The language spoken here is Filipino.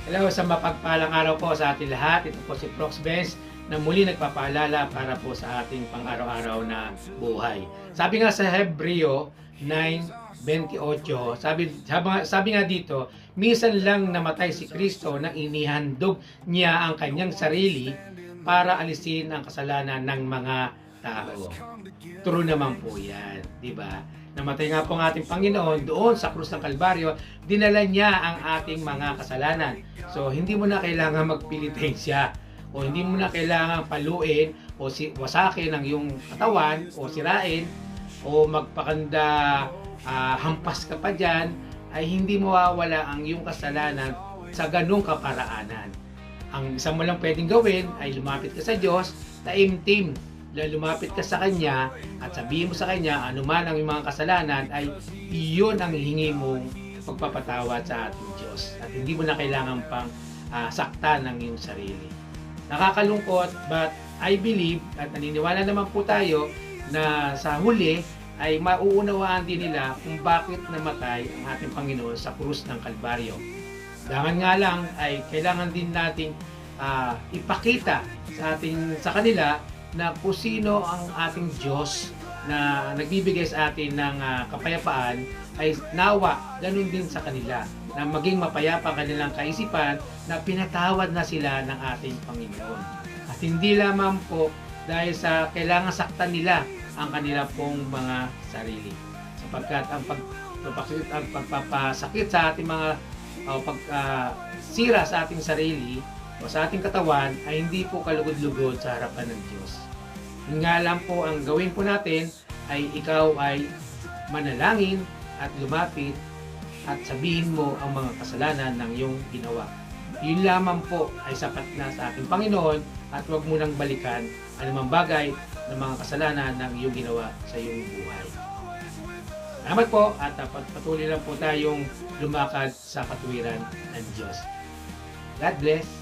Hello, sa mapagpalang araw po sa ating lahat. Ito po si Prox Benz na muli nagpapaalala para po sa ating pang-araw-araw na buhay. Sabi nga sa Hebreo 9:28, sabi nga dito, minsan lang namatay si Kristo nang inihandog niya ang kanyang sarili para alisin ang kasalanan ng mga tao. True naman po yan, di ba? Namatay nga po ang ating Panginoon doon sa krus ng Kalbaryo, dinala niya ang ating mga kasalanan. So, hindi mo na kailangan magpilitensya o hindi mo na kailangan paluin o wasakin ang iyong katawan o sirain o magpakanda hampas ka pa dyan, ay hindi mawawala ang iyong kasalanan sa ganung kaparaanan. Ang isa mo lang pwedeng gawin ay lumapit ka sa Diyos, taimtim, lumapit ka sa Kanya at sabihin mo sa Kanya anuman ang iyong mga kasalanan, ay iyon ang hihingi mong pagpapatawad sa ating Diyos at hindi mo na kailangan pang saktan ng iyong sarili. Nakakalungkot, but I believe at naniniwala naman po tayo na sa huli ay mauunawaan din nila kung bakit namatay ang ating Panginoon sa krus ng Kalbaryo. Dahan nga lang ay kailangan din nating ipakita sa kanila na kung sino ang ating Diyos na nagbibigay sa atin ng kapayapaan, ay nawa ganun din sa kanila na maging mapayapa kanilang kaisipan na pinatawad na sila ng ating Panginoon. At hindi lamang po dahil sa kailangan saktan nila ang kanila pong mga sarili. Sapagkat ang pagpapasakit sa ating mga sira sa ating sarili o sa ating katawan ay hindi po kalugod-lugod sa harapan ng Diyos. Yun nga lang po ang gawin po natin ay ikaw ay manalangin at lumapit at sabihin mo ang mga kasalanan ng iyong ginawa. Yun lamang po ay sapat na sa ating Panginoon at huwag mo nang balikan anumang bagay ng mga kasalanan ng iyong ginawa sa iyong buhay. Salamat po at patuloy lang po tayong lumakad sa katuwiran ng Diyos. God bless!